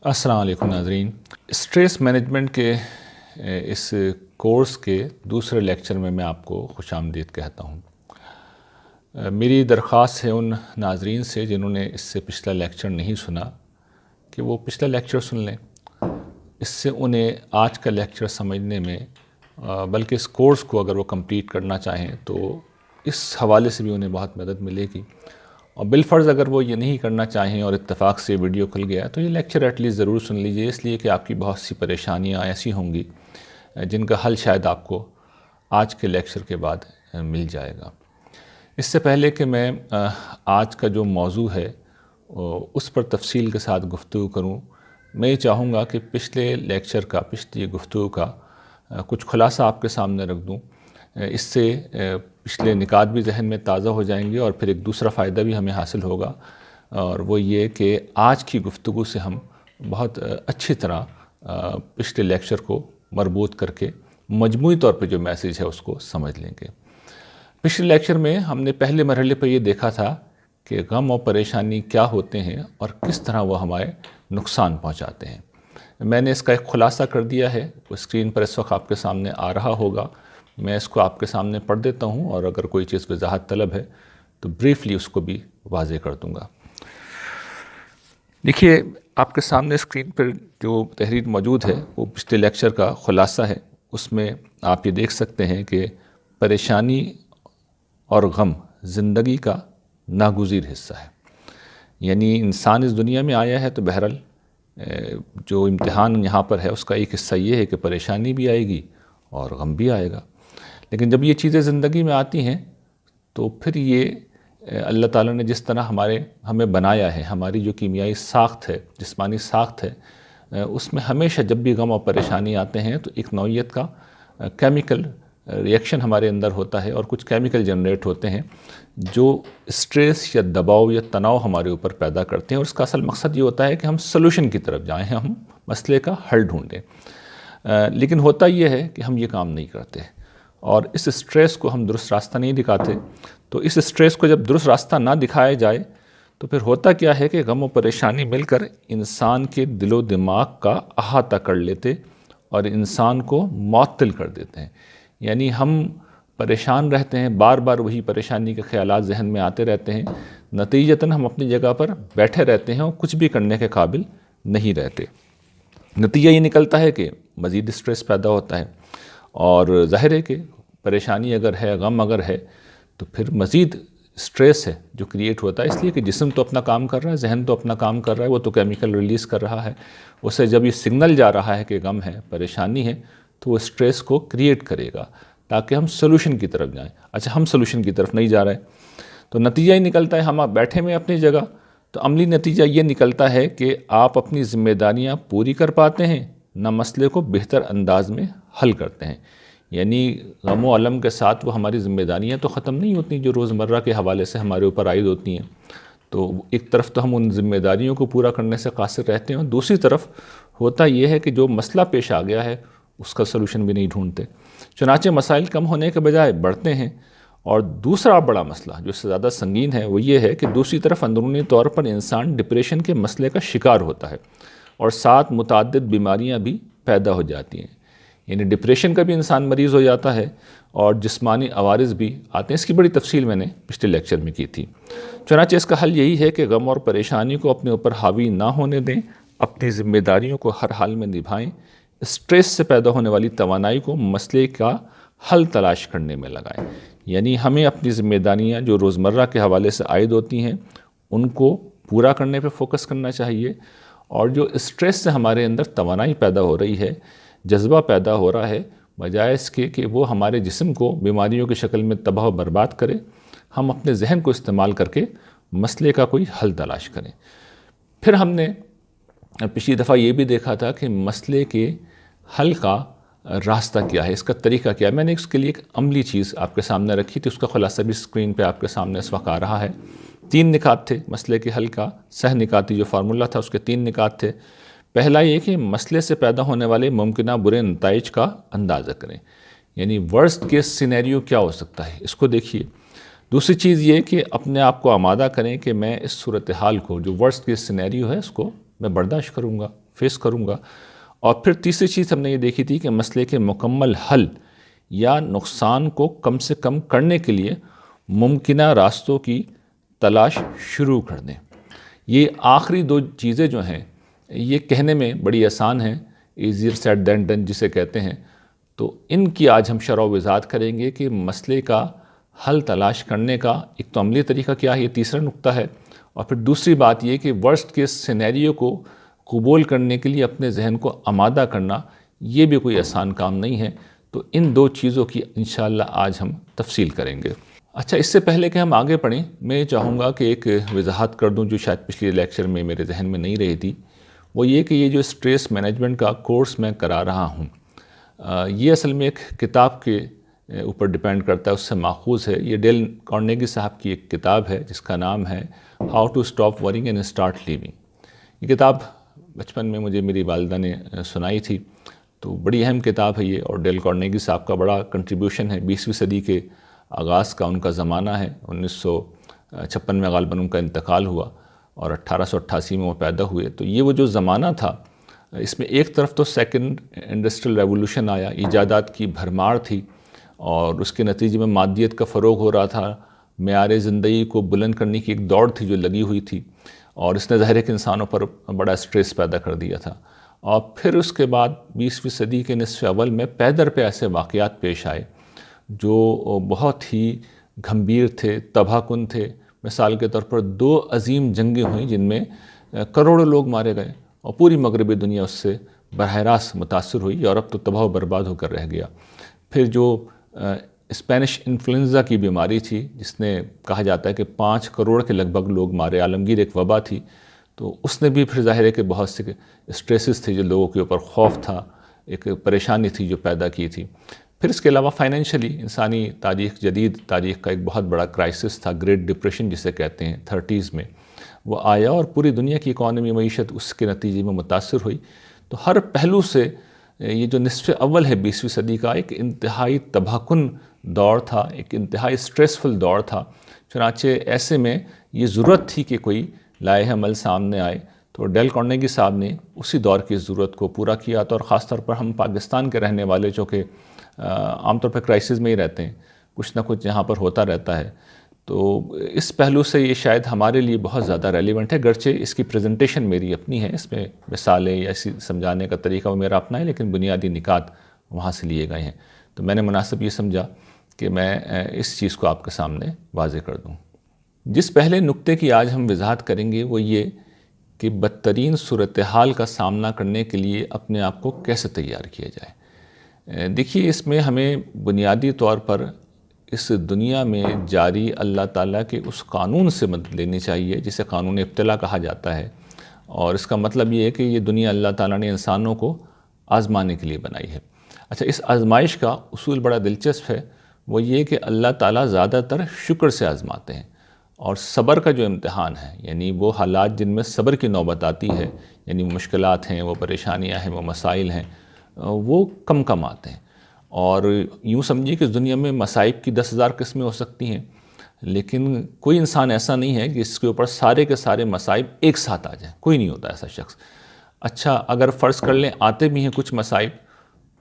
السلام علیکم ناظرین، اسٹریس مینجمنٹ کے اس کورس کے دوسرے لیکچر میں آپ کو خوش آمدید کہتا ہوں۔ میری درخواست ہے ان ناظرین سے جنہوں نے اس سے پچھلا لیکچر نہیں سنا کہ وہ پچھلا لیکچر سن لیں۔ اس سے انہیں آج کا لیکچر سمجھنے میں بلکہ اس کورس کو اگر وہ کمپلیٹ کرنا چاہیں تو اس حوالے سے بھی انہیں بہت مدد ملے گی، اور بالفرض اگر وہ یہ نہیں کرنا چاہیں اور اتفاق سے ویڈیو کھل گیا تو یہ لیکچر ایٹ لیسٹ ضرور سن لیجئے، اس لیے کہ آپ کی بہت سی پریشانیاں ایسی ہوں گی جن کا حل شاید آپ کو آج کے لیکچر کے بعد مل جائے گا۔ اس سے پہلے کہ میں آج کا جو موضوع ہے اس پر تفصیل کے ساتھ گفتگو کروں، میں یہ چاہوں گا کہ پچھلے لیکچر کا، پچھلی گفتگو کا کچھ خلاصہ آپ کے سامنے رکھ دوں۔ اس سے پچھلے نکات بھی ذہن میں تازہ ہو جائیں گے اور پھر ایک دوسرا فائدہ بھی ہمیں حاصل ہوگا، اور وہ یہ کہ آج کی گفتگو سے ہم بہت اچھی طرح پچھلے لیکچر کو مربوط کر کے مجموعی طور پہ جو میسیج ہے اس کو سمجھ لیں گے۔ پچھلے لیکچر میں ہم نے پہلے مرحلے پہ یہ دیکھا تھا کہ غم اور پریشانی کیا ہوتے ہیں اور کس طرح وہ ہمارے نقصان پہنچاتے ہیں۔ میں نے اس کا ایک خلاصہ کر دیا ہے، وہ اسکرین پر اس وقت آپ کے سامنے آ رہا ہوگا، میں اس کو آپ کے سامنے پڑھ دیتا ہوں، اور اگر کوئی چیز وضاحت طلب ہے تو بریفلی اس کو بھی واضح کر دوں گا۔ دیکھیے، آپ کے سامنے اسکرین پر جو تحریر موجود ہے وہ پچھلے لیکچر کا خلاصہ ہے۔ اس میں آپ یہ دیکھ سکتے ہیں کہ پریشانی اور غم زندگی کا ناگزیر حصہ ہے، یعنی انسان اس دنیا میں آیا ہے تو بہرحال جو امتحان یہاں پر ہے اس کا ایک حصہ یہ ہے کہ پریشانی بھی آئے گی اور غم بھی آئے گا، لیکن جب یہ چیزیں زندگی میں آتی ہیں تو پھر یہ اللہ تعالیٰ نے جس طرح ہمیں بنایا ہے، ہماری جو کیمیائی ساخت ہے، جسمانی ساخت ہے، اس میں ہمیشہ جب بھی غم اور پریشانی آتے ہیں تو ایک نوعیت کا کیمیکل ریئیکشن ہمارے اندر ہوتا ہے، اور کچھ کیمیکل جنریٹ ہوتے ہیں جو اسٹریس یا دباؤ یا تناؤ ہمارے اوپر پیدا کرتے ہیں، اور اس کا اصل مقصد یہ ہوتا ہے کہ ہم سلوشن کی طرف جائیں، ہم مسئلے کا حل ڈھونڈیں۔ لیکن ہوتا یہ ہے کہ ہم یہ کام نہیں کرتے، اور اس اسٹریس کو ہم درست راستہ نہیں دکھاتے۔ تو اس اسٹریس کو جب درست راستہ نہ دکھایا جائے تو پھر ہوتا کیا ہے کہ غم و پریشانی مل کر انسان کے دل و دماغ کا احاطہ کر لیتے اور انسان کو معطل کر دیتے ہیں، یعنی ہم پریشان رہتے ہیں، بار بار وہی پریشانی کے خیالات ذہن میں آتے رہتے ہیں، نتیجتاً ہم اپنی جگہ پر بیٹھے رہتے ہیں اور کچھ بھی کرنے کے قابل نہیں رہتے۔ نتیجہ یہ نکلتا ہے کہ مزید اسٹریس پیدا ہوتا ہے، اور ظاہر ہے کہ پریشانی اگر ہے، غم اگر ہے تو پھر مزید اسٹریس ہے جو کریٹ ہوتا ہے، اس لیے کہ جسم تو اپنا کام کر رہا ہے، ذہن تو اپنا کام کر رہا ہے، وہ تو کیمیکل ریلیز کر رہا ہے، اسے جب یہ سگنل جا رہا ہے کہ غم ہے، پریشانی ہے، تو وہ اسٹریس کو کریٹ کرے گا تاکہ ہم سلوشن کی طرف جائیں۔ اچھا، ہم سلوشن کی طرف نہیں جا رہے تو نتیجہ یہ نکلتا ہے ہم بیٹھے میں اپنی جگہ، تو عملی نتیجہ یہ نکلتا ہے کہ آپ اپنی ذمہ داریاں پوری کر پاتے ہیں، نہ مسئلے کو بہتر انداز میں حل کرتے ہیں۔ یعنی غم و الم کے ساتھ وہ ہماری ذمہ داریاں تو ختم نہیں ہوتی جو روزمرہ کے حوالے سے ہمارے اوپر عائد ہوتی ہیں، تو ایک طرف تو ہم ان ذمہ داریوں کو پورا کرنے سے قاصر رہتے ہیں، اور دوسری طرف ہوتا یہ ہے کہ جو مسئلہ پیش آ گیا ہے اس کا سلوشن بھی نہیں ڈھونڈتے، چنانچہ مسائل کم ہونے کے بجائے بڑھتے ہیں۔ اور دوسرا بڑا مسئلہ جو اس سے زیادہ سنگین ہے وہ یہ ہے کہ دوسری طرف اندرونی طور پر انسان ڈپریشن کے مسئلے کا شکار ہوتا ہے، اور ساتھ متعدد بیماریاں بھی پیدا ہو جاتی ہیں، یعنی ڈپریشن کا بھی انسان مریض ہو جاتا ہے اور جسمانی عوارض بھی آتے ہیں۔ اس کی بڑی تفصیل میں نے پچھلے لیکچر میں کی تھی۔ چنانچہ اس کا حل یہی ہے کہ غم اور پریشانی کو اپنے اوپر حاوی نہ ہونے دیں، اپنی ذمہ داریوں کو ہر حال میں نبھائیں، اسٹریس سے پیدا ہونے والی توانائی کو مسئلے کا حل تلاش کرنے میں لگائیں، یعنی ہمیں اپنی ذمہ داریاں جو روزمرہ کے حوالے سے عائد ہوتی ہیں ان کو پورا کرنے پہ فوکس کرنا چاہیے، اور جو اسٹریس سے ہمارے اندر توانائی پیدا ہو رہی ہے، جذبہ پیدا ہو رہا ہے، بجائے اس کے کہ وہ ہمارے جسم کو بیماریوں کی شکل میں تباہ و برباد کرے، ہم اپنے ذہن کو استعمال کر کے مسئلے کا کوئی حل تلاش کریں۔ پھر ہم نے پچھلی دفعہ یہ بھی دیکھا تھا کہ مسئلے کے حل کا راستہ کیا ہے، اس کا طریقہ کیا ہے۔ میں نے اس کے لیے ایک عملی چیز آپ کے سامنے رکھی تھی، اس کا خلاصہ بھی اسکرین پہ آپ کے سامنے اس وقت آ رہا ہے۔ 3 نکات تھے مسئلے کے حل کا، سہ نکاتی جو فارمولہ تھا اس کے 3 نکات تھے۔ پہلا یہ کہ مسئلے سے پیدا ہونے والے ممکنہ برے نتائج کا اندازہ کریں، یعنی ورسٹ کیس سینیریو کیا ہو سکتا ہے، اس کو دیکھیے۔ دوسری چیز یہ کہ اپنے آپ کو آمادہ کریں کہ میں اس صورتحال کو جو ورسٹ کیس سینیریو ہے اس کو میں برداشت کروں گا، فیس کروں گا. اور پھر تیسری چیز ہم نے یہ دیکھی تھی کہ مسئلے کے مکمل حل یا نقصان کو کم سے کم کرنے کے لیے ممکنہ راستوں کی تلاش شروع کر دیں. یہ آخری دو چیزیں جو ہیں یہ کہنے میں بڑی آسان ہیں، ایزیئر سیڈ دین ڈن جسے کہتے ہیں. تو ان کی آج ہم شرح و وضاحت کریں گے کہ مسئلے کا حل تلاش کرنے کا ایک تو عملی طریقہ کیا ہے، یہ تیسرا نقطہ ہے. اور پھر دوسری بات یہ کہ ورسٹ کیس سینیریو کو قبول کرنے کے لیے اپنے ذہن کو آمادہ کرنا یہ بھی کوئی آسان کام نہیں ہے. تو ان دو چیزوں کی انشاءاللہ آج ہم تفصیل کریں گے. اچھا، اس سے پہلے کہ ہم آگے پڑھیں میں چاہوں گا کہ ایک وضاحت کر دوں جو شاید پچھلے لیکچر میں میرے ذہن میں نہیں رہی تھی. وہ یہ کہ یہ جو اسٹریس مینجمنٹ کا کورس میں کرا رہا ہوں یہ اصل میں ایک کتاب کے اوپر ڈیپینڈ کرتا ہے، اس سے ماخوذ ہے. یہ ڈیل کارنیگی صاحب کی ایک کتاب ہے جس کا نام ہے how to stop worrying and start living. یہ کتاب بچپن میں مجھے میری والدہ نے سنائی تھی، تو بڑی اہم کتاب ہے یہ. اور ڈیل کارنیگی صاحب کا بڑا کنٹریبیوشن ہے، 20ویں صدی کے آغاز کا ان کا زمانہ ہے. 1956 میں غالباً ان کا انتقال ہوا اور 1888 میں وہ پیدا ہوئے. تو یہ وہ جو زمانہ تھا اس میں ایک طرف تو سیکنڈ انڈسٹریل ریولوشن آیا، ایجادات کی بھرمار تھی اور اس کے نتیجے میں مادیت کا فروغ ہو رہا تھا، معیار زندگی کو بلند کرنے کی ایک دوڑ تھی جو لگی ہوئی تھی، اور اس نے ظاہر ہے کہ انسانوں پر بڑا سٹریس پیدا کر دیا تھا. اور پھر اس کے بعد 20ویں صدی کے نصف اول میں پے در پہ ایسے واقعات پیش آئے جو بہت ہی گھمبیر تھے، تباہ کن تھے. مثال کے طور پر 2 عظیم جنگیں ہوئیں جن میں کروڑوں لوگ مارے گئے اور پوری مغربی دنیا اس سے براہ راست متاثر ہوئی. یورپ تو تباہ و برباد ہو کر رہ گیا. پھر جو اسپینش انفلوئنزا کی بیماری تھی جس نے کہا جاتا ہے کہ 5 کروڑ کے لگ بھگ لوگ مارے، عالمگیر ایک وبا تھی. تو اس نے بھی پھر ظاہر ہے کہ بہت سے اسٹریسز تھے جو لوگوں کے اوپر، خوف تھا، ایک پریشانی تھی جو پیدا کی تھی. پھر اس کے علاوہ فائنینشلی انسانی تاریخ، جدید تاریخ کا ایک بہت بڑا کرائسس تھا، گریٹ ڈپریشن جسے کہتے ہیں، 30s میں وہ آیا اور پوری دنیا کی اکانومی، معیشت اس کے نتیجے میں متاثر ہوئی. تو ہر پہلو سے یہ جو نصف اول ہے 20ویں صدی کا ایک انتہائی تباہ کن دور تھا، ایک انتہائی سٹریسفل دور تھا. چنانچہ ایسے میں یہ ضرورت تھی کہ کوئی لائحہ عمل سامنے آئے. تو ڈیل کارنیگی صاحب نے اسی دور کی ضرورت کو پورا کیا. اور خاص طور پر ہم پاکستان کے رہنے والے جو کہ عام طور پر کرائسس میں ہی رہتے ہیں، کچھ نہ کچھ یہاں پر ہوتا رہتا ہے، تو اس پہلو سے یہ شاید ہمارے لیے بہت زیادہ ریلیونٹ ہے. گرچہ اس کی پریزنٹیشن میری اپنی ہے، اس میں مثالیں یا اسی سمجھانے کا طریقہ وہ میرا اپنا ہے، لیکن بنیادی نکات وہاں سے لیے گئے ہیں. تو میں نے مناسب یہ سمجھا کہ میں اس چیز کو آپ کے سامنے واضح کر دوں. جس پہلے نقطے کی آج ہم وضاحت کریں گے وہ یہ کہ بدترین صورتحال کا سامنا کرنے کے لیے اپنے آپ کو کیسے تیار کیا جائے. دیکھیے، اس میں ہمیں بنیادی طور پر اس دنیا میں جاری اللہ تعالیٰ کے اس قانون سے مدد لینی چاہیے جسے قانون ابتلا کہا جاتا ہے. اور اس کا مطلب یہ ہے کہ یہ دنیا اللہ تعالیٰ نے انسانوں کو آزمانے کے لیے بنائی ہے. اچھا، اس آزمائش کا اصول بڑا دلچسپ ہے. وہ یہ کہ اللہ تعالیٰ زیادہ تر شکر سے آزماتے ہیں، اور صبر کا جو امتحان ہے، یعنی وہ حالات جن میں صبر کی نوبت آتی ہے، یعنی وہ مشکلات ہیں، وہ پریشانیاں ہیں، وہ مسائل ہیں، وہ کم کم آتے ہیں. اور یوں سمجھیے کہ دنیا میں مصائب کی 10,000 قسمیں ہو سکتی ہیں، لیکن کوئی انسان ایسا نہیں ہے کہ اس کے اوپر سارے کے سارے مصائب ایک ساتھ آ جائیں. کوئی نہیں ہوتا ایسا شخص. اچھا، اگر فرض کر لیں آتے بھی ہیں کچھ مصائب،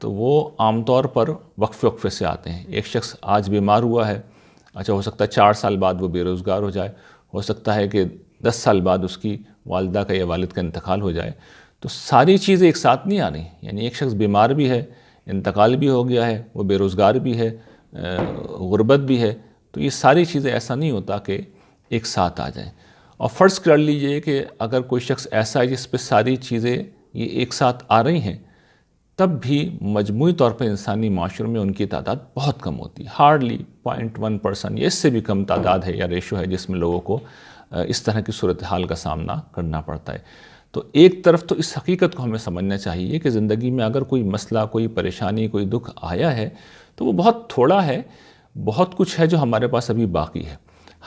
تو وہ عام طور پر وقفے وقفے سے آتے ہیں. ایک شخص آج بیمار ہوا ہے، اچھا ہو سکتا ہے 4 سال بعد وہ بے روزگار ہو جائے، ہو سکتا ہے کہ 10 سال بعد اس کی والدہ کا یا والد کا انتقال ہو جائے. تو ساری چیزیں ایک ساتھ نہیں آ رہی. یعنی ایک شخص بیمار بھی ہے، انتقال بھی ہو گیا ہے، وہ بے روزگار بھی ہے، غربت بھی ہے. تو یہ ساری چیزیں ایسا نہیں ہوتا کہ ایک ساتھ آ جائیں. اور فرض کر لیجئے کہ اگر کوئی شخص ایسا ہے جس پہ ساری چیزیں یہ ایک ساتھ آ رہی ہیں، تب بھی مجموعی طور پر انسانی معاشروں میں ان کی تعداد بہت کم ہوتی ہے. ہارڈلی 0.1% یا اس سے بھی کم تعداد ہے یا ریشو ہے جس میں لوگوں کو اس طرح کی صورتحال کا سامنا کرنا پڑتا ہے. تو ایک طرف تو اس حقیقت کو ہمیں سمجھنا چاہیے کہ زندگی میں اگر کوئی مسئلہ، کوئی پریشانی، کوئی دکھ آیا ہے تو وہ بہت تھوڑا ہے، بہت کچھ ہے جو ہمارے پاس ابھی باقی ہے.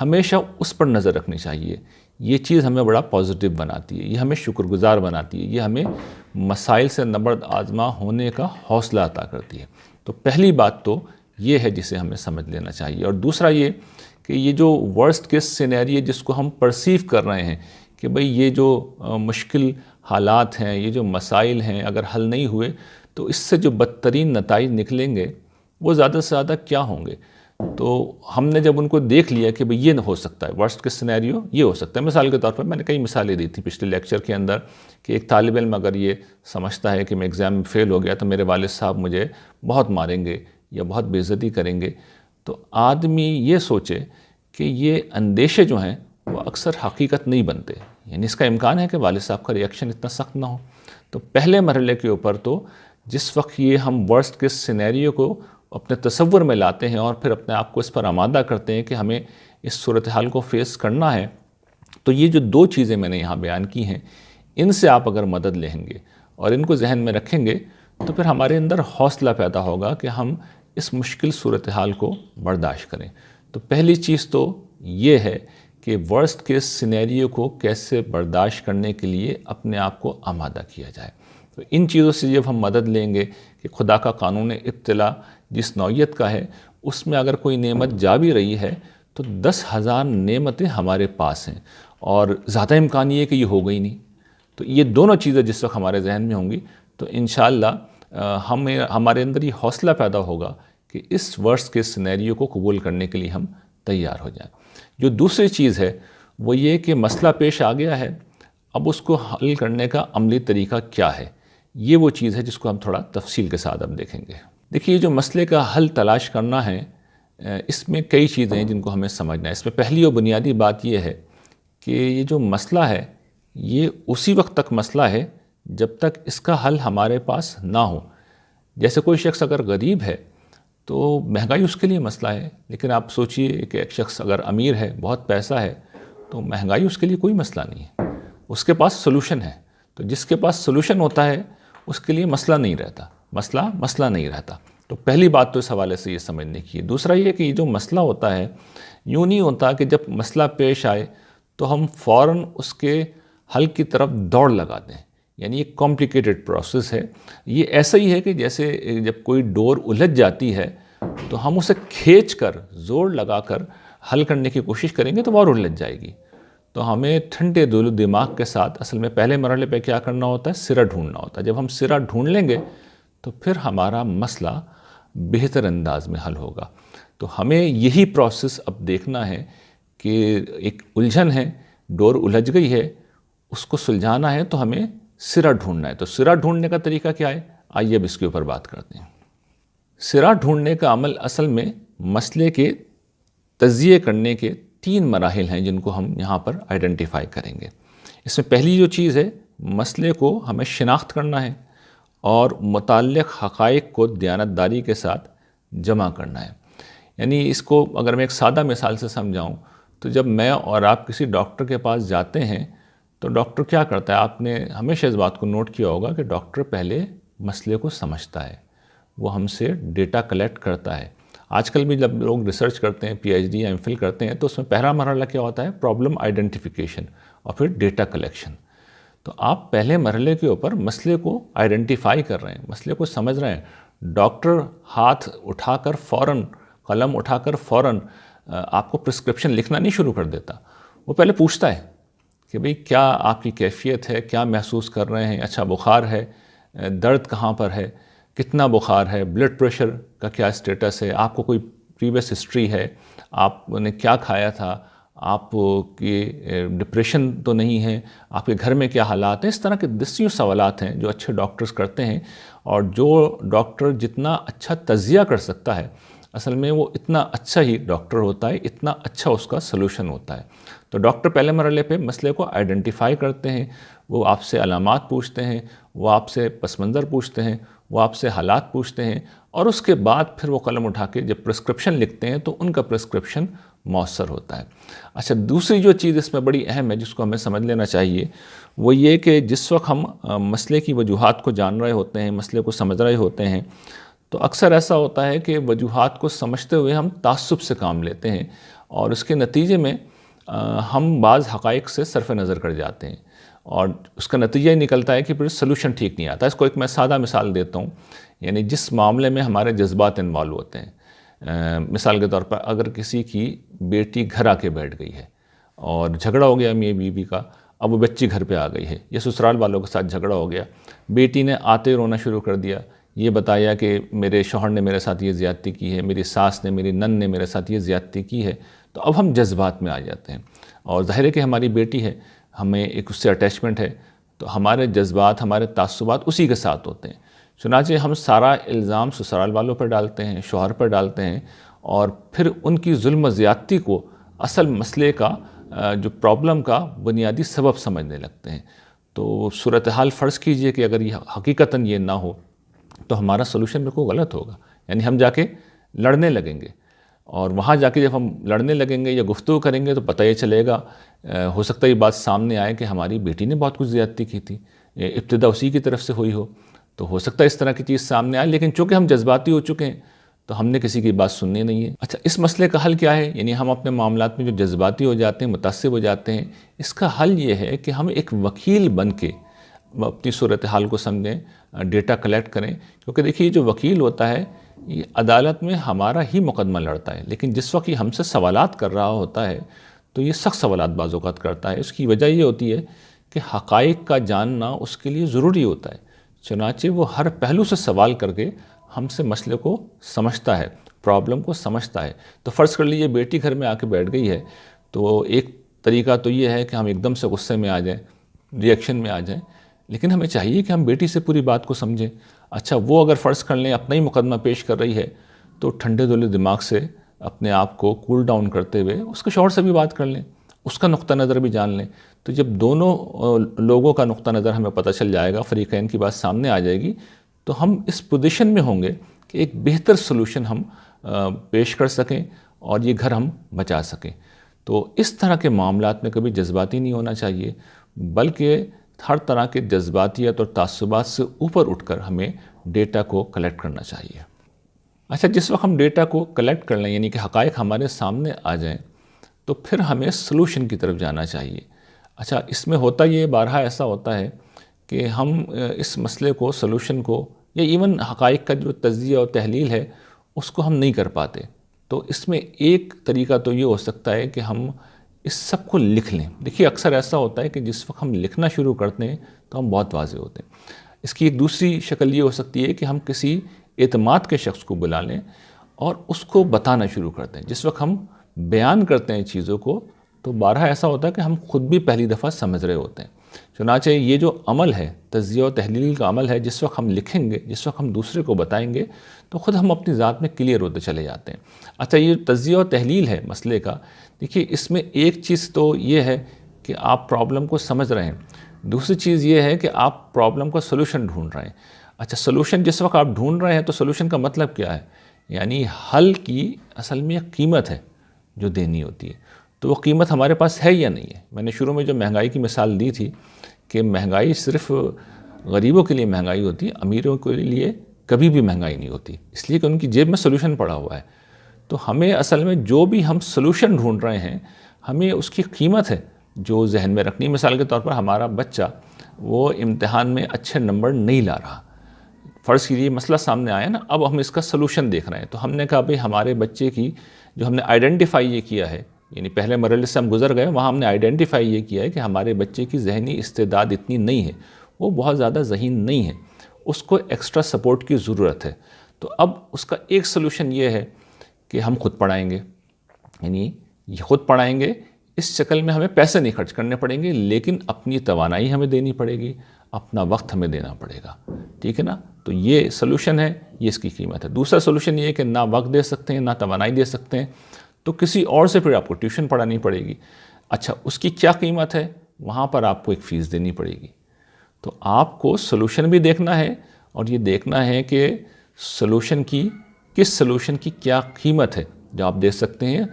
ہمیشہ اس پر نظر رکھنی چاہیے. یہ چیز ہمیں بڑا پازیٹیو بناتی ہے، یہ ہمیں شکر گزار بناتی ہے، یہ ہمیں مسائل سے نبرد آزما ہونے کا حوصلہ عطا کرتی ہے. تو پہلی بات تو یہ ہے جسے ہمیں سمجھ لینا چاہیے. اور دوسرا یہ کہ یہ جو ورسٹ کیس سینیریو جس کو ہم پرسیو کر رہے ہیں کہ بھئی یہ جو مشکل حالات ہیں، یہ جو مسائل ہیں، اگر حل نہیں ہوئے تو اس سے جو بدترین نتائج نکلیں گے وہ زیادہ سے زیادہ کیا ہوں گے۔ تو ہم نے جب ان کو دیکھ لیا کہ بھئی یہ ہو سکتا ہے، ورسٹ کیس سینیریو یہ ہو سکتا ہے، مثال کے طور پر میں نے کئی مثالیں دی تھیں پچھلے لیکچر کے اندر کہ ایک طالب علم اگر یہ سمجھتا ہے کہ میں ایگزام میں فیل ہو گیا تو میرے والد صاحب مجھے بہت ماریں گے یا بہت بے عزتی کریں گے، تو آدمی یہ سوچے کہ یہ اندیشے جو ہیں وہ اکثر حقیقت نہیں بنتے، یعنی اس کا امکان ہے کہ والد صاحب کا ریئیکشن اتنا سخت نہ ہو۔ تو پہلے مرحلے کے اوپر تو جس وقت یہ ہم ورسٹ کیس سینیریو کو اپنے تصور میں لاتے ہیں اور پھر اپنے آپ کو اس پر آمادہ کرتے ہیں کہ ہمیں اس صورتحال کو فیس کرنا ہے، تو یہ جو دو چیزیں میں نے یہاں بیان کی ہیں ان سے آپ اگر مدد لیں گے اور ان کو ذہن میں رکھیں گے تو پھر ہمارے اندر حوصلہ پیدا ہوگا کہ ہم اس مشکل صورتحال کو برداشت کریں۔ تو پہلی چیز تو یہ ہے کہ ورسٹ کیس سینیریو کو کیسے برداشت کرنے کے لیے اپنے آپ کو آمادہ کیا جائے۔ تو ان چیزوں سے جب ہم مدد لیں گے کہ خدا کا قانون ابتلا جس نوعیت کا ہے اس میں اگر کوئی نعمت جا بھی رہی ہے تو 10,000 نعمتیں ہمارے پاس ہیں اور زیادہ امکان یہ ہے کہ یہ ہو گئی نہیں۔ تو یہ دونوں چیزیں جس وقت ہمارے ذہن میں ہوں گی تو انشاءاللہ ہمارے اندر یہ حوصلہ پیدا ہوگا کہ اس ورسٹ کے سینیریو کو قبول کرنے کے لیے ہم تیار ہو جائیں۔ جو دوسری چیز ہے وہ یہ کہ مسئلہ پیش آ گیا ہے، اب اس کو حل کرنے کا عملی طریقہ کیا ہے، یہ وہ چیز ہے جس کو ہم تھوڑا تفصیل کے ساتھ اب دیکھیں گے۔ دیکھیے جو مسئلے کا حل تلاش کرنا ہے اس میں کئی چیزیں ہیں جن کو ہمیں سمجھنا ہے۔ اس میں پہلی اور بنیادی بات یہ ہے کہ یہ جو مسئلہ ہے یہ اسی وقت تک مسئلہ ہے جب تک اس کا حل ہمارے پاس نہ ہو۔ جیسے کوئی شخص اگر غریب ہے تو مہنگائی اس کے لیے مسئلہ ہے، لیکن آپ سوچئے کہ ایک شخص اگر امیر ہے، بہت پیسہ ہے، تو مہنگائی اس کے لیے کوئی مسئلہ نہیں ہے، اس کے پاس سلوشن ہے۔ تو جس کے پاس سلوشن ہوتا ہے اس کے لیے مسئلہ نہیں رہتا، مسئلہ نہیں رہتا۔ تو پہلی بات تو اس حوالے سے یہ سمجھنے کی ہے۔ دوسرا یہ کہ یہ جو مسئلہ ہوتا ہے یوں نہیں ہوتا کہ جب مسئلہ پیش آئے تو ہم فوراً اس کے حل کی طرف دوڑ لگا دیں، یعنی یہ کمپلیکیٹڈ پروسیس ہے۔ یہ ایسا ہی ہے کہ جیسے جب کوئی ڈور الجھ جاتی ہے تو ہم اسے کھینچ کر زور لگا کر حل کرنے کی کوشش کریں گے تو اور الجھ جائے گی۔ تو ہمیں ٹھنڈے دل و دماغ کے ساتھ اصل میں پہلے مرحلے پہ کیا کرنا ہوتا ہے، سرا ڈھونڈنا ہوتا ہے۔ جب ہم سرا ڈھونڈ لیں گے تو پھر ہمارا مسئلہ بہتر انداز میں حل ہوگا۔ تو ہمیں یہی پروسیس اب دیکھنا ہے کہ ایک الجھن ہے، ڈور الجھ گئی ہے، اس کو سلجھانا ہے تو ہمیں سرا ڈھونڈنا ہے۔ تو سرا ڈھونڈنے کا طریقہ کیا ہے، آئیے اب اس کے اوپر بات کرتے ہیں۔ سرا ڈھونڈنے کا عمل اصل میں مسئلے کے تجزیے کرنے کے 3 مراحل ہیں جن کو ہم یہاں پر آئیڈینٹیفائی کریں گے۔ اس میں پہلی جو چیز ہے، مسئلے کو ہمیں شناخت کرنا ہے اور متعلق حقائق کو دیانتداری کے ساتھ جمع کرنا ہے۔ یعنی اس کو اگر میں ایک سادہ مثال سے سمجھاؤں تو جب میں اور آپ کسی ڈاکٹر کے پاس جاتے ہیں تو ڈاکٹر کیا کرتا ہے، آپ نے ہمیشہ اس بات کو نوٹ کیا ہوگا کہ ڈاکٹر پہلے مسئلے کو سمجھتا ہے، وہ ہم سے ڈیٹا کلیکٹ کرتا ہے۔ آج کل بھی جب لوگ ریسرچ کرتے ہیں، پی ایچ ڈی یا ایم فل کرتے ہیں تو اس میں پہلا مرحلہ کیا ہوتا ہے، پرابلم آئیڈینٹیفیکیشن اور پھر ڈیٹا کلیکشن۔ تو آپ پہلے مرحلے کے اوپر مسئلے کو آئیڈینٹیفائی کر رہے ہیں، مسئلے کو سمجھ رہے ہیں۔ ڈاکٹر ہاتھ اٹھا کر فوراً، قلم اٹھا کر فوراً آپ کو پرسکرپشن لکھنا نہیں شروع کر دیتا، وہ پہلے پوچھتا ہے کہ بھئی کیا آپ کی کیفیت ہے، کیا محسوس کر رہے ہیں، اچھا بخار ہے، درد کہاں پر ہے، کتنا بخار ہے، بلڈ پریشر کا کیا اسٹیٹس ہے، آپ کو کوئی پریویس ہسٹری ہے، آپ نے کیا کھایا تھا، آپ کی ڈپریشن تو نہیں ہے، آپ کے گھر میں کیا حالات ہیں۔ اس طرح کے دسیوں سوالات ہیں جو اچھے ڈاکٹرز کرتے ہیں، اور جو ڈاکٹر جتنا اچھا تجزیہ کر سکتا ہے اصل میں وہ اتنا اچھا ہی ڈاکٹر ہوتا ہے، اتنا اچھا اس کا سلوشن ہوتا ہے۔ تو ڈاکٹر پہلے مرحلے پہ مسئلے کو آئیڈینٹیفائی کرتے ہیں، وہ آپ سے علامات پوچھتے ہیں، وہ آپ سے پس منظر پوچھتے ہیں، وہ آپ سے حالات پوچھتے ہیں، اور اس کے بعد پھر وہ قلم اٹھا کے جب پرسکرپشن لکھتے ہیں تو ان کا پرسکرپشن مؤثر ہوتا ہے۔ اچھا، دوسری جو چیز اس میں بڑی اہم ہے جس کو ہمیں سمجھ لینا چاہیے وہ یہ کہ جس وقت ہم مسئلے کی وجوہات کو جان رہے ہوتے ہیں، مسئلے کو سمجھ رہے ہوتے ہیں، تو اکثر ایسا ہوتا ہے کہ وجوہات کو سمجھتے ہوئے ہم تعصب سے کام لیتے ہیں اور اس کے نتیجے میں ہم بعض حقائق سے صرف نظر کر جاتے ہیں، اور اس کا نتیجہ یہ نکلتا ہے کہ پھر سلوشن ٹھیک نہیں آتا۔ اس کو ایک میں سادہ مثال دیتا ہوں، یعنی جس معاملے میں ہمارے جذبات انوالو ہوتے ہیں، مثال کے طور پر اگر کسی کی بیٹی گھر آ کے بیٹھ گئی ہے اور جھگڑا ہو گیا میاں بیوی کا، اب وہ بچی گھر پہ آ گئی ہے یا سسرال والوں کے ساتھ جھگڑا ہو گیا، بیٹی نے آتے رونا شروع کر دیا، یہ بتایا کہ میرے شوہر نے میرے ساتھ یہ زیادتی کی ہے، میری ساس نے، میری نن نے میرے ساتھ یہ زیادتی کی ہے، تو اب ہم جذبات میں آ جاتے ہیں، اور ظاہر ہے کہ ہماری بیٹی ہے، ہمیں ایک اس سے اٹیچمنٹ ہے، تو ہمارے جذبات، ہمارے تعصبات اسی کے ساتھ ہوتے ہیں۔ چنانچہ ہم سارا الزام سسرال والوں پر ڈالتے ہیں، شوہر پر ڈالتے ہیں، اور پھر ان کی ظلم و زیادتی کو اصل مسئلے کا، جو پرابلم کا بنیادی سبب سمجھنے لگتے ہیں۔ تو صورتحال فرض کیجئے کہ اگر یہ حقیقتاً یہ نہ ہو تو ہمارا سلوشن بالکل غلط ہوگا، یعنی ہم جا کے لڑنے لگیں گے، اور وہاں جا کے جب ہم لڑنے لگیں گے یا گفتگو کریں گے تو پتہ یہ چلے گا، ہو سکتا ہے یہ بات سامنے آئے کہ ہماری بیٹی نے بہت کچھ زیادتی کی تھی، ابتدا اسی کی طرف سے ہوئی تو ہو سکتا ہے اس طرح کی چیز سامنے آئے، لیکن چونکہ ہم جذباتی ہو چکے ہیں تو ہم نے کسی کی بات سننی نہیں ہے۔ اچھا، اس مسئلے کا حل کیا ہے؟ یعنی ہم اپنے معاملات میں جو جذباتی ہو جاتے ہیں، متعصب ہو جاتے ہیں، اس کا حل یہ ہے کہ ہم ایک وکیل بن کے اپنی صورتحال کو سمجھیں، ڈیٹا کلیکٹ کریں، کیونکہ دیکھیے جو وکیل ہوتا ہے یہ عدالت میں ہمارا ہی مقدمہ لڑتا ہے، لیکن جس وقت یہ ہم سے سوالات کر رہا ہوتا ہے تو یہ سخت سوالات بعض اوقات کرتا ہے۔ اس کی وجہ یہ ہوتی ہے کہ حقائق کا جاننا اس کے لیے ضروری ہوتا ہے، چنانچہ وہ ہر پہلو سے سوال کر کے ہم سے مسئلے کو سمجھتا ہے، پرابلم کو سمجھتا ہے۔ تو فرض کر لیجیے بیٹی گھر میں آ کے بیٹھ گئی ہے، تو ایک طریقہ تو یہ ہے کہ ہم ایک دم سے غصے میں آ جائیں، ری ایکشن میں آ جائیں، لیکن ہمیں چاہیے کہ ہم بیٹی سے پوری بات کو سمجھیں۔ اچھا، وہ اگر فرض کر لیں اپنا ہی مقدمہ پیش کر رہی ہے تو ٹھنڈے دلے دماغ سے اپنے آپ کو کول ڈاؤن کرتے ہوئے اس کے شوہر سے بھی بات کر لیں، اس کا نقطہ نظر بھی جان لیں۔ تو جب دونوں لوگوں کا نقطہ نظر ہمیں پتہ چل جائے گا، فریقین کی بات سامنے آ جائے گی، تو ہم اس پوزیشن میں ہوں گے کہ ایک بہتر سلوشن ہم پیش کر سکیں اور یہ گھر ہم بچا سکیں۔ تو اس طرح کے معاملات میں کبھی جذباتی نہیں ہونا چاہیے، بلکہ ہر طرح کے جذباتیت اور تعصبات سے اوپر اٹھ کر ہمیں ڈیٹا کو کلیکٹ کرنا چاہیے۔ اچھا، جس وقت ہم ڈیٹا کو کلیکٹ کر لیں، یعنی کہ حقائق ہمارے سامنے آ جائیں، تو پھر ہمیں سلوشن کی طرف جانا چاہیے۔ اچھا، اس میں ہوتا یہ بارہا ایسا ہوتا ہے کہ ہم اس مسئلے کو، سلوشن کو، یا ایون حقائق کا جو تجزیہ اور تحلیل ہے اس کو ہم نہیں کر پاتے۔ تو اس میں ایک طریقہ تو یہ ہو سکتا ہے کہ ہم اس سب کو لکھ لیں۔ دیکھیے اکثر ایسا ہوتا ہے کہ جس وقت ہم لکھنا شروع کرتے ہیں تو ہم بہت واضح ہوتے ہیں۔ اس کی ایک دوسری شکل یہ ہو سکتی ہے کہ ہم کسی اعتماد کے شخص کو بلا لیں اور اس کو بتانا شروع کرتے ہیں۔ جس وقت ہم بیان کرتے ہیں چیزوں کو تو بارہا ایسا ہوتا ہے کہ ہم خود بھی پہلی دفعہ سمجھ رہے ہوتے ہیں۔ چنانچہ یہ جو عمل ہے، تجزیہ و تحلیل کا عمل ہے، جس وقت ہم لکھیں گے، جس وقت ہم دوسرے کو بتائیں گے تو خود ہم اپنی ذات میں کلیئر ہوتے چلے جاتے ہیں۔ اچھا، یہ تجزیہ و تحلیل ہے مسئلے کا، دیکھیے اس میں ایک چیز تو یہ ہے کہ آپ پرابلم کو سمجھ رہے ہیں، دوسری چیز یہ ہے کہ آپ پرابلم کا سلوشن ڈھونڈ رہے ہیں۔ اچھا، سلوشن جس وقت آپ ڈھونڈ رہے ہیں تو سلوشن کا مطلب کیا ہے؟ یعنی حل کی اصل میں ایک قیمت ہے جو دینی ہوتی ہے، تو وہ قیمت ہمارے پاس ہے یا نہیں ہے؟ میں نے شروع میں جو مہنگائی کی مثال دی تھی کہ مہنگائی صرف غریبوں کے لیے مہنگائی ہوتی ہے، امیروں کے لیے کبھی بھی مہنگائی نہیں ہوتی، اس لیے کہ ان کی جیب میں سلوشن پڑا ہوا ہے۔ تو ہمیں اصل میں جو بھی ہم سلوشن ڈھونڈ رہے ہیں، ہمیں اس کی قیمت ہے جو ذہن میں رکھنی۔ مثال کے طور پر ہمارا بچہ وہ امتحان میں اچھے نمبر نہیں لا رہا، فرض کیجیے مسئلہ سامنے آیا نا، اب ہم اس کا سلوشن دیکھ رہے ہیں، تو ہم نے کہا بھئی ہمارے بچے کی جو ہم نے آئیڈینٹیفائی یہ کیا ہے، یعنی پہلے مرحلے سے ہم گزر گئے، وہاں ہم نے آئیڈینٹیفائی یہ کیا ہے کہ ہمارے بچے کی ذہنی استعداد اتنی نہیں ہے، وہ بہت زیادہ ذہین نہیں ہے، اس کو ایکسٹرا سپورٹ کی ضرورت ہے۔ تو اب اس کا ایک سلوشن یہ ہے کہ ہم خود پڑھائیں گے، یعنی یہ خود پڑھائیں گے، اس شکل میں ہمیں پیسے نہیں خرچ کرنے پڑیں گے، لیکن اپنی توانائی ہمیں دینی پڑے گی، اپنا وقت ہمیں دینا پڑے گا، ٹھیک ہے نا؟ تو یہ سلوشن ہے، یہ اس کی قیمت ہے۔ دوسرا سلوشن یہ ہے کہ نہ وقت دے سکتے ہیں، نہ توانائی دے سکتے ہیں، تو کسی اور سے پھر آپ کو ٹیوشن پڑھانی پڑے گی۔ اچھا، اس کی کیا قیمت ہے؟ وہاں پر آپ کو ایک فیس دینی پڑے گی۔ تو آپ کو سلوشن بھی دیکھنا ہے اور یہ دیکھنا ہے کہ سلوشن کی، کس سلوشن کی کیا قیمت ہے جو آپ دے سکتے ہیں،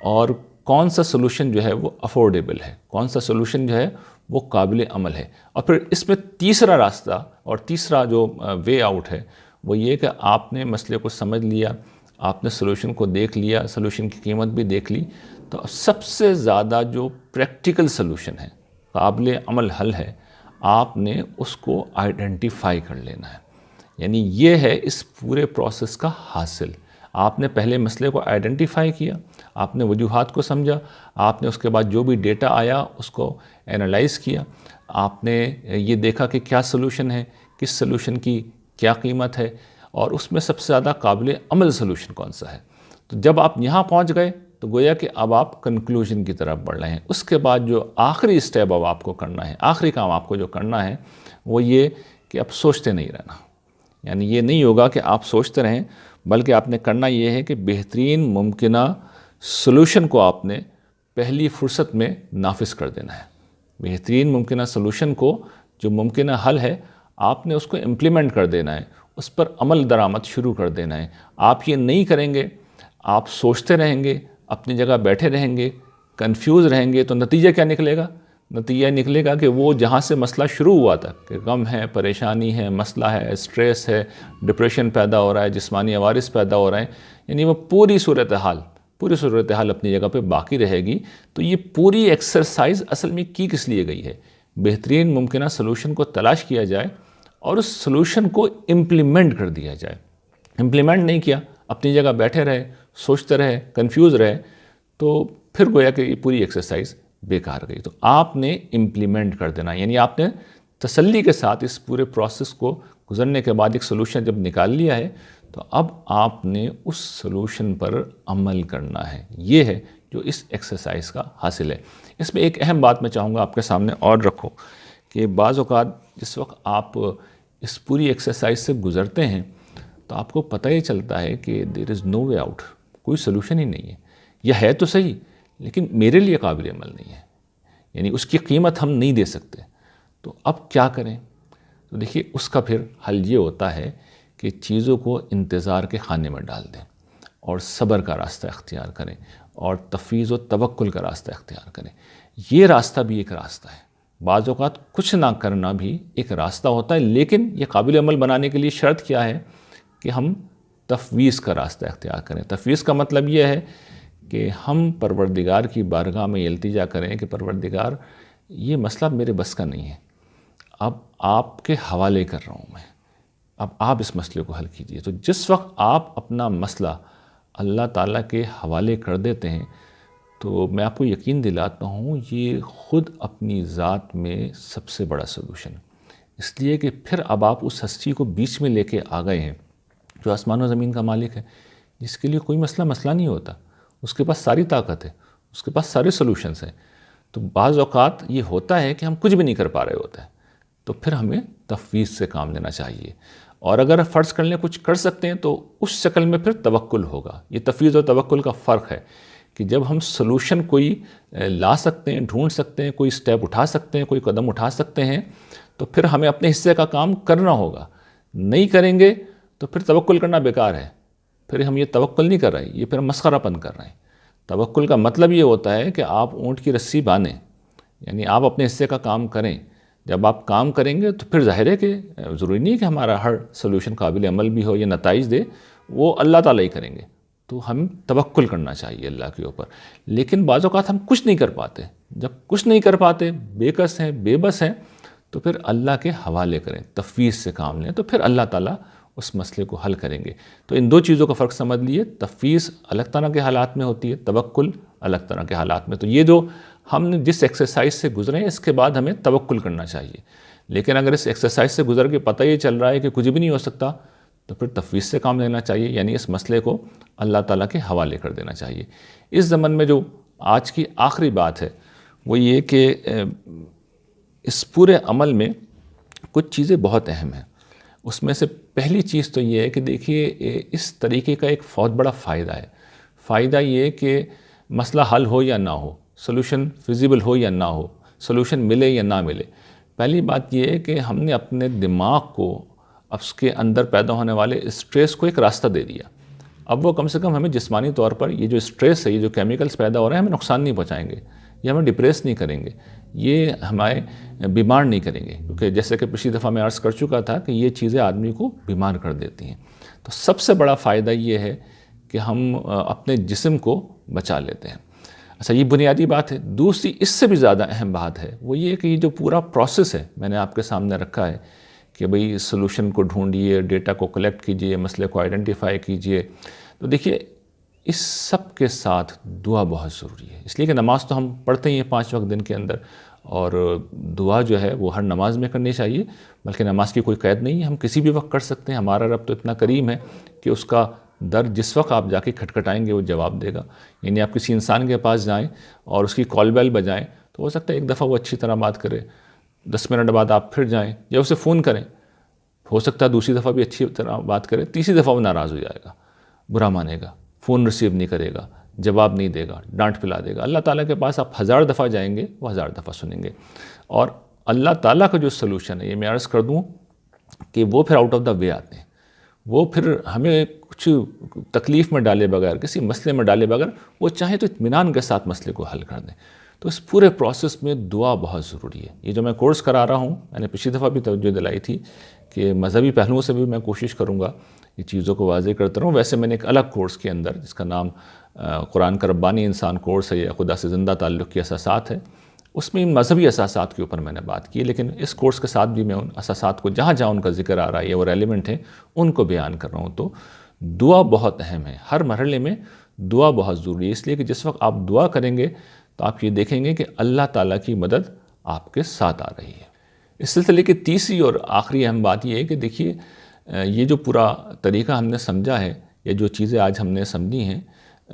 اور کون سا سلوشن جو ہے وہ افورڈیبل ہے، کون سا سلوشن جو ہے وہ قابل عمل ہے۔ اور پھر اس میں تیسرا راستہ اور تیسرا جو وے آؤٹ ہے وہ یہ کہ آپ نے مسئلے کو سمجھ لیا، آپ نے سلوشن کو دیکھ لیا، سلوشن کی قیمت بھی دیکھ لی، تو سب سے زیادہ جو پریکٹیکل سلوشن ہے، قابل عمل حل ہے، آپ نے اس کو آئیڈینٹیفائی کر لینا ہے۔ یعنی یہ ہے اس پورے پروسیس کا حاصل۔ آپ نے پہلے مسئلے کو آئیڈینٹیفائی کیا، آپ نے وجوہات کو سمجھا، آپ نے اس کے بعد جو بھی ڈیٹا آیا اس کو انالائز کیا، آپ نے یہ دیکھا کہ کیا سلوشن ہے، کس سلوشن کی کیا قیمت ہے، اور اس میں سب سے زیادہ قابل عمل سلوشن کون سا ہے۔ تو جب آپ یہاں پہنچ گئے تو گویا کہ اب آپ کنکلوژن کی طرف بڑھ رہے ہیں۔ اس کے بعد جو آخری اسٹیپ اب آپ کو کرنا ہے، آخری کام آپ کو جو کرنا ہے وہ یہ کہ اب سوچتے نہیں رہنا۔ یعنی یہ نہیں ہوگا کہ آپ سوچتے رہیں، بلکہ آپ نے کرنا یہ ہے کہ بہترین ممکنہ سلوشن کو آپ نے پہلی فرصت میں نافذ کر دینا ہے۔ بہترین ممکنہ سلوشن کو، جو ممکنہ حل ہے، آپ نے اس کو امپلیمنٹ کر دینا ہے، اس پر عمل درآمد شروع کر دینا ہے۔ آپ یہ نہیں کریں گے، آپ سوچتے رہیں گے، اپنی جگہ بیٹھے رہیں گے، کنفیوز رہیں گے، تو نتیجہ کیا نکلے گا؟ نتیجہ نکلے گا کہ وہ جہاں سے مسئلہ شروع ہوا تھا کہ غم ہے، پریشانی ہے، مسئلہ ہے، اسٹریس ہے، ڈپریشن پیدا ہو رہا ہے، جسمانی عوارض پیدا ہو رہے ہیں، یعنی وہ پوری صورتحال اپنی جگہ پہ باقی رہے گی۔ تو یہ پوری ایکسرسائز اصل میں کی کس لیے گئی ہے؟ بہترین ممکنہ سلوشن کو تلاش کیا جائے اور اس سلوشن کو امپلیمنٹ کر دیا جائے۔ امپلیمنٹ نہیں کیا، اپنی جگہ بیٹھے رہے، سوچتے رہے، کنفیوز رہے، تو پھر گویا کہ یہ پوری ایکسرسائز بیکار گئی۔ تو آپ نے امپلیمنٹ کر دینا، یعنی آپ نے تسلی کے ساتھ اس پورے پروسیس کو گزرنے کے بعد ایک سلوشن جب نکال لیا ہے تو اب آپ نے اس سلوشن پر عمل کرنا ہے۔ یہ ہے جو اس ایکسرسائز کا حاصل ہے۔ اس میں ایک اہم بات میں چاہوں گا آپ کے سامنے اور رکھو کہ بعض اوقات جس وقت آپ اس پوری ایکسرسائز سے گزرتے ہیں تو آپ کو پتہ ہی چلتا ہے کہ دیر از نو وے آؤٹ، کوئی سلوشن ہی نہیں ہے، یہ ہے تو صحیح لیکن میرے لیے قابل عمل نہیں ہے، یعنی اس کی قیمت ہم نہیں دے سکتے، تو اب کیا کریں؟ تو دیکھیے اس کا پھر حل یہ ہوتا ہے کہ چیزوں کو انتظار کے خانے میں ڈال دیں اور صبر کا راستہ اختیار کریں اور تفویض و توکل کا راستہ اختیار کریں۔ یہ راستہ بھی ایک راستہ ہے، بعض اوقات کچھ نہ کرنا بھی ایک راستہ ہوتا ہے، لیکن یہ قابل عمل بنانے کے لیے شرط کیا ہے کہ ہم تفویض کا راستہ اختیار کریں۔ تفویض کا مطلب یہ ہے کہ ہم پروردگار کی بارگاہ میں التجا کریں کہ پروردگار یہ مسئلہ میرے بس کا نہیں ہے، اب آپ کے حوالے کر رہا ہوں میں، اب آپ اس مسئلے کو حل کیجئے۔ تو جس وقت آپ اپنا مسئلہ اللہ تعالیٰ کے حوالے کر دیتے ہیں تو میں آپ کو یقین دلاتا ہوں یہ خود اپنی ذات میں سب سے بڑا سلوشن، اس لیے کہ پھر اب آپ اس ہستی کو بیچ میں لے کے آ گئے ہیں جو آسمان و زمین کا مالک ہے، جس کے لیے کوئی مسئلہ نہیں ہوتا، اس کے پاس ساری طاقت ہے، اس کے پاس سارے سلوشنز ہیں۔ تو بعض اوقات یہ ہوتا ہے کہ ہم کچھ بھی نہیں کر پا رہے ہوتے ہیں، تو پھر ہمیں تفویض سے کام لینا چاہیے، اور اگر فرض کر لیں کچھ کر سکتے ہیں تو اس شکل میں پھر توکل ہوگا۔ یہ تفویض اور توکل کا فرق ہے کہ جب ہم سلوشن کوئی لا سکتے ہیں، ڈھونڈ سکتے ہیں، کوئی سٹیپ اٹھا سکتے ہیں، کوئی قدم اٹھا سکتے ہیں، تو پھر ہمیں اپنے حصے کا کام کرنا ہوگا۔ نہیں کریں گے تو پھر توکل کرنا بیکار ہے، پھر ہم یہ توکل نہیں کر رہے، یہ پھر مسخرہ پن کر رہے ہیں۔ توکل کا مطلب یہ ہوتا ہے کہ آپ اونٹ کی رسی باندھیں، یعنی آپ اپنے حصے کا کام کریں۔ جب آپ کام کریں گے تو پھر ظاہر ہے کہ ضروری نہیں کہ ہمارا ہر سلوشن قابل عمل بھی ہو یا نتائج دے، وہ اللہ تعالیٰ ہی کریں گے، تو ہم توکل کرنا چاہیے اللہ کے اوپر۔ لیکن بعض اوقات ہم کچھ نہیں کر پاتے، جب کچھ نہیں کر پاتے، بے کس ہیں، بے بس ہیں، تو پھر اللہ کے حوالے کریں، تفویض سے کام لیں، تو پھر اللہ تعالیٰ اس مسئلے کو حل کریں گے۔ تو ان دو چیزوں کا فرق سمجھ لیے، تفویض الگ طرح کے حالات میں ہوتی ہے، توکل الگ طرح کے حالات میں۔ تو یہ جو ہم نے جس ایکسرسائز سے گزرے ہیں اس کے بعد ہمیں توکل کرنا چاہیے، لیکن اگر اس ایکسرسائز سے گزر کے پتہ یہ چل رہا ہے کہ کچھ بھی نہیں ہو سکتا تو پھر تفویض سے کام لینا چاہیے، یعنی اس مسئلے کو اللہ تعالیٰ کے حوالے کر دینا چاہیے۔ اس ضمن میں جو آج کی آخری بات ہے وہ یہ کہ اس پورے عمل میں کچھ چیزیں بہت اہم ہیں۔ اس میں سے پہلی چیز تو یہ ہے کہ دیکھیے اس طریقے کا ایک بہت بڑا فائدہ ہے۔ فائدہ یہ کہ مسئلہ حل ہو یا نہ ہو، سلوشن فیزیبل ہو یا نہ ہو، سلوشن ملے یا نہ ملے، پہلی بات یہ ہے کہ ہم نے اپنے دماغ کو اب اس کے اندر پیدا ہونے والے اسٹریس کو ایک راستہ دے دیا۔ اب وہ کم سے کم ہمیں جسمانی طور پر یہ جو اسٹریس ہے، یہ جو کیمیکلز پیدا ہو رہے ہیں، ہمیں نقصان نہیں پہنچائیں گے، یہ ہمیں ڈپریس نہیں کریں گے، یہ ہمیں بیمار نہیں کریں گے، کیونکہ جیسے کہ پچھلی دفعہ میں عرض کر چکا تھا کہ یہ چیزیں آدمی کو بیمار کر دیتی ہیں۔ تو سب سے بڑا فائدہ یہ ہے کہ ہم اپنے جسم کو بچا لیتے ہیں۔ اچھا، یہ بنیادی بات ہے۔ دوسری اس سے بھی زیادہ اہم بات ہے وہ یہ کہ یہ جو پورا پروسیس ہے میں نے آپ کے سامنے رکھا ہے کہ بھئی سلوشن کو ڈھونڈیے، ڈیٹا کو کلیکٹ کیجئے، مسئلے کو آئیڈینٹیفائی کیجئے، تو دیکھیے اس سب کے ساتھ دعا بہت ضروری ہے، اس لیے کہ نماز تو ہم پڑھتے ہی ہیں 5 وقت دن کے اندر، اور دعا جو ہے وہ ہر نماز میں کرنی چاہیے، بلکہ نماز کی کوئی قید نہیں ہے، ہم کسی بھی وقت کر سکتے ہیں۔ ہمارا رب تو اتنا کریم ہے کہ اس کا در جس وقت آپ جا کے کھٹکھٹائیں گے وہ جواب دے گا۔ یعنی آپ کسی انسان کے پاس جائیں اور اس کی کال بیل بجائیں تو ہو سکتا ہے ایک دفعہ وہ اچھی طرح بات کرے، 10 منٹ بعد آپ پھر جائیں یا اسے فون کریں، ہو سکتا ہے دوسری دفعہ بھی اچھی طرح بات کرے، تیسری دفعہ وہ ناراض ہو جائے گا، برا مانے گا، فون ریسیو نہیں کرے گا، جواب نہیں دے گا، ڈانٹ پلا دے گا۔ اللہ تعالیٰ کے پاس آپ 1000 دفعہ جائیں گے وہ 1000 دفعہ سنیں گے، اور اللہ تعالیٰ کا جو سلوشن ہے، یہ میں عرض کر دوں کہ وہ پھر آؤٹ آف دا وے آتے ہیں، وہ پھر ہمیں کچھ تکلیف میں ڈالے بغیر، کسی مسئلے میں ڈالے بغیر، وہ چاہیں تو اطمینان کے ساتھ مسئلے کو حل کر دیں۔ تو اس پورے پروسیس میں دعا بہت ضروری ہے۔ یہ جو میں کورس کرا رہا ہوں، میں نے پچھلی دفعہ بھی توجہ دلائی تھی کہ مذہبی پہلوؤں سے بھی میں کوشش کروں گا یہ چیزوں کو واضح کرتا رہوں۔ ویسے میں نے ایک الگ کورس کے اندر جس کا نام قرآن کا ربانی انسان کورس ہے، یا خدا سے زندہ تعلق کے اساسات ہے، اس میں ان مذہبی اساسات کے اوپر میں نے بات کی ہے، لیکن اس کورس کے ساتھ بھی میں ان اساسات کو جہاں جہاں ان کا ذکر آ رہا ہے یا وہ ریلیونٹ ہیں ان کو بیان کر رہا ہوں۔ تو دعا بہت اہم ہے، ہر مرحلے میں دعا بہت ضروری ہے، اس لیے کہ جس وقت آپ دعا کریں گے تو آپ یہ دیکھیں گے کہ اللہ تعالیٰ کی مدد آپ کے ساتھ آ رہی ہے۔ اس سلسلے کی تیسری اور آخری اہم بات یہ ہے کہ دیکھیے یہ جو پورا طریقہ ہم نے سمجھا ہے، یا جو چیزیں آج ہم نے سمجھی ہیں،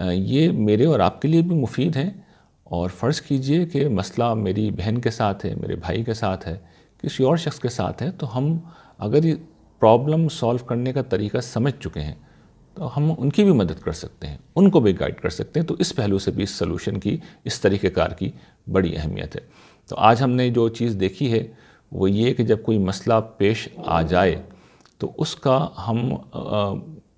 یہ میرے اور آپ کے لیے بھی مفید ہیں۔ اور فرض کیجئے کہ مسئلہ میری بہن کے ساتھ ہے، میرے بھائی کے ساتھ ہے، کسی اور شخص کے ساتھ ہے، تو ہم اگر یہ پرابلم سولو کرنے کا طریقہ سمجھ چکے ہیں تو ہم ان کی بھی مدد کر سکتے ہیں، ان کو بھی گائیڈ کر سکتے ہیں۔ تو اس پہلو سے بھی اس سلوشن کی، اس طریقہ کار کی بڑی اہمیت ہے۔ تو آج ہم نے جو چیز دیکھی ہے وہ یہ کہ جب کوئی مسئلہ پیش آ جائے تو اس کا ہم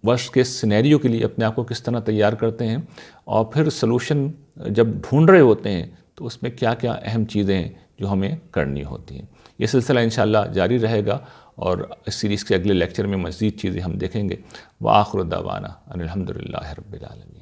ورسٹ کیس سینیریو کے لیے اپنے آپ کو کس طرح تیار کرتے ہیں، اور پھر سلوشن جب ڈھونڈ رہے ہوتے ہیں تو اس میں کیا کیا اہم چیزیں ہیں جو ہمیں کرنی ہوتی ہیں۔ یہ سلسلہ انشاءاللہ جاری رہے گا، اور اس سیریز کے اگلے لیکچر میں مزید چیزیں ہم دیکھیں گے۔ وآخر دعوانا ان الحمدللہ رب العالمین۔